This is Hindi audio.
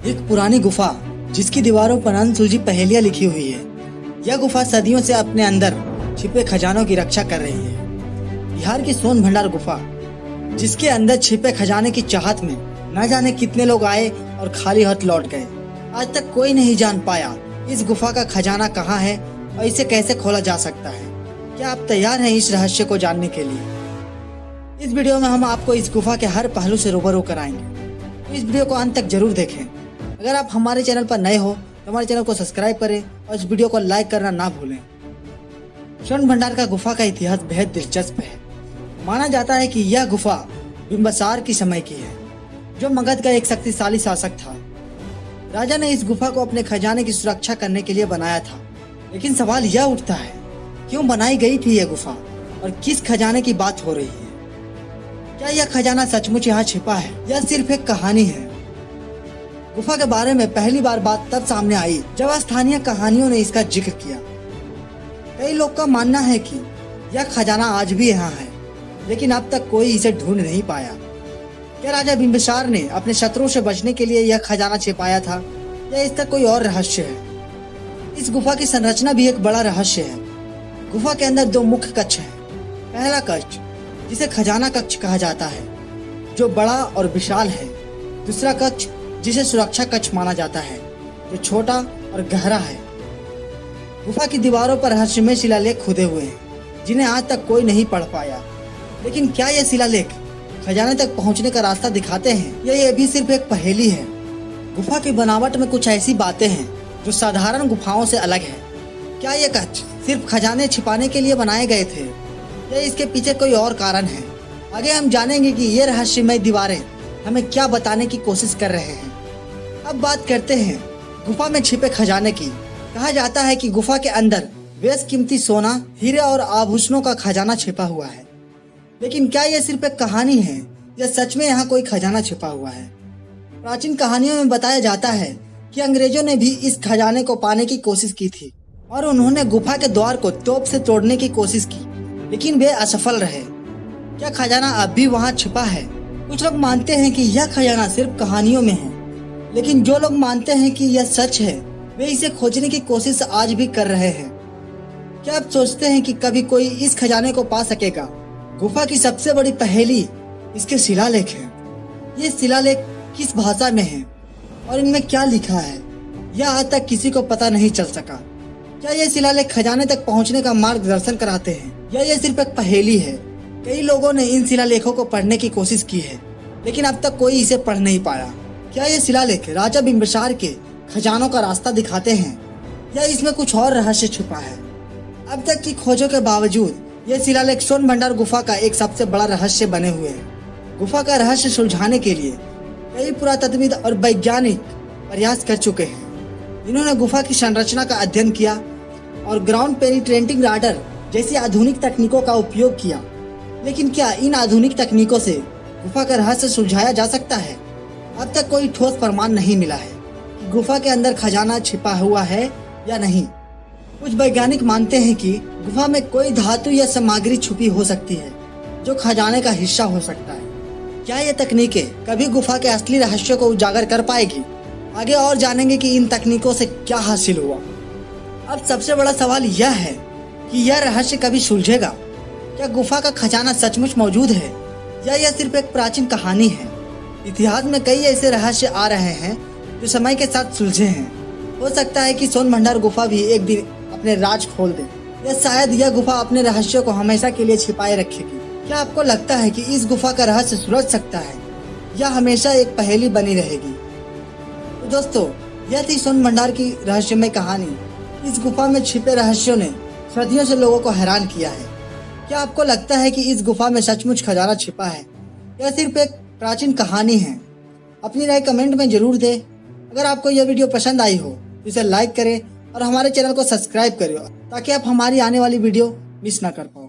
एक पुरानी गुफा जिसकी दीवारों पर अनसुलझी पहेलियां लिखी हुई है। यह गुफा सदियों से अपने अंदर छिपे खजानों की रक्षा कर रही है। बिहार की सोन भंडार गुफा, जिसके अंदर छिपे खजाने की चाहत में न जाने कितने लोग आए और खाली हाथ लौट गए। आज तक कोई नहीं जान पाया इस गुफा का खजाना कहाँ है और इसे कैसे खोला जा सकता है। क्या आप तैयार हैं इस रहस्य को जानने के लिए? इस वीडियो में हम आपको इस गुफा के हर पहलू से रूबरू कराएंगे, तो इस वीडियो को अंत तक जरूर देखें। अगर आप हमारे चैनल पर नए हो तो हमारे चैनल को सब्सक्राइब करें और इस वीडियो को लाइक करना ना भूलें। सोन भंडार का गुफा का इतिहास बेहद दिलचस्प है। माना जाता है कि यह गुफा बिंबिसार की समय की है, जो मगध का एक शक्तिशाली शासक था। राजा ने इस गुफा को अपने खजाने की सुरक्षा करने के लिए बनाया था। लेकिन सवाल यह उठता है, क्यों बनाई गई थी यह गुफा और किस खजाने की बात हो रही है? क्या यह खजाना सचमुच यहाँ छिपा है या सिर्फ एक कहानी है? गुफा के बारे में पहली बार बात तब सामने आई जब स्थानीय कहानियों ने इसका जिक्र किया। कई लोग का मानना है कि यह खजाना आज भी यहाँ है, लेकिन अब तक कोई इसे ढूंढ नहीं पाया। क्या राजा बिंबिसार ने अपने शत्रुओं से बचने के लिए यह खजाना छिपाया था या इसका कोई और रहस्य है? इस गुफा की संरचना भी एक बड़ा रहस्य है। गुफा के अंदर दो मुख्य कक्ष हैं। पहला कक्ष, जिसे खजाना कक्ष कहा जाता है, जो बड़ा और विशाल है। दूसरा कक्ष, जिसे सुरक्षा कक्ष माना जाता है, जो छोटा और गहरा है। गुफा की दीवारों पर रहस्यमय शिलालेख खुदे हुए हैं, जिन्हें आज तक कोई नहीं पढ़ पाया। लेकिन क्या ये शिलालेख खजाने तक पहुंचने का रास्ता दिखाते हैं या ये भी सिर्फ एक पहेली है? गुफा की बनावट में कुछ ऐसी बातें हैं जो साधारण गुफाओं से अलग है। क्या ये कक्ष सिर्फ खजाने छिपाने के लिए बनाए गए थे या इसके पीछे कोई और कारण है? आगे हम जानेंगे कि ये रहस्यमय दीवारें हमें क्या बताने की कोशिश कर रहे हैं। अब बात करते हैं गुफा में छिपे खजाने की। कहा जाता है कि गुफा के अंदर बेशकीमती सोना, हीरे और आभूषणों का खजाना छिपा हुआ है। लेकिन क्या यह सिर्फ एक कहानी है या सच में यहाँ कोई खजाना छिपा हुआ है? प्राचीन कहानियों में बताया जाता है कि अंग्रेजों ने भी इस खजाने को पाने की कोशिश की थी और उन्होंने गुफा के द्वार को तोप से तोड़ने की कोशिश की, लेकिन वे असफल रहे। क्या खजाना अब भी वहाँ छिपा है? कुछ लोग मानते हैं कि यह खजाना सिर्फ कहानियों में है, लेकिन जो लोग मानते हैं कि यह सच है, वे इसे खोजने की कोशिश आज भी कर रहे हैं। क्या आप सोचते हैं कि कभी कोई इस खजाने को पा सकेगा? गुफा की सबसे बड़ी पहेली इसके शिलालेख हैं। ये शिलालेख किस भाषा में है और इनमें क्या लिखा है, यह आज तक किसी को पता नहीं चल सका। क्या ये शिलालेख खजाने तक पहुंचने का मार्गदर्शन कराते हैं या ये सिर्फ एक पहेली है? कई लोगों ने इन शिलालेखों को पढ़ने की कोशिश की है, लेकिन अब तक कोई इसे पढ़ नहीं पाया। क्या ये शिलालेख राजा बिंबिसार के खजानों का रास्ता दिखाते हैं या इसमें कुछ और रहस्य छुपा है? अब तक की खोजों के बावजूद ये शिलालेख सोन भंडार गुफा का एक सबसे बड़ा रहस्य बने हुए हैं। गुफा का रहस्य सुलझाने के लिए कई पुरातत्वविद और वैज्ञानिक प्रयास कर चुके हैं, जिन्होंने गुफा की संरचना का अध्ययन किया और ग्राउंड पेनिट्रेटिंग राडार जैसी आधुनिक तकनीकों का उपयोग किया। लेकिन क्या इन आधुनिक तकनीकों से गुफा का रहस्य सुलझाया जा सकता है? अब तक कोई ठोस प्रमाण नहीं मिला है कि गुफा के अंदर खजाना छिपा हुआ है या नहीं। कुछ वैज्ञानिक मानते हैं कि गुफा में कोई धातु या सामग्री छुपी हो सकती है, जो खजाने का हिस्सा हो सकता है। क्या ये तकनीकें कभी गुफा के असली रहस्य को उजागर कर पाएगी? आगे और जानेंगे कि इन तकनीकों से क्या हासिल हुआ। अब सबसे बड़ा सवाल यह है कि यह रहस्य कभी सुलझेगा? क्या गुफा का खजाना सचमुच मौजूद है या यह सिर्फ एक प्राचीन कहानी है? इतिहास में कई ऐसे रहस्य आ रहे हैं जो समय के साथ सुलझे हैं। हो सकता है कि सोन भंडार गुफा भी एक दिन अपने राज खोल दे, या शायद यह गुफा अपने रहस्यों को हमेशा के लिए छिपाए रखेगी। क्या आपको लगता है कि इस गुफा का रहस्य सुलझ सकता है या हमेशा एक पहेली बनी रहेगी? तो दोस्तों, यह थी सोन भंडार की रहस्यमय कहानी। इस गुफा में छिपे रहस्यों ने सदियों से लोगों को हैरान किया है। क्या आपको लगता है कि इस गुफा में सचमुच खजाना छिपा है या सिर्फ एक प्राचीन कहानी है? अपनी राय कमेंट में जरूर दें। अगर आपको यह वीडियो पसंद आई हो तो इसे लाइक करें और हमारे चैनल को सब्सक्राइब करें, ताकि आप हमारी आने वाली वीडियो मिस ना कर पाओ।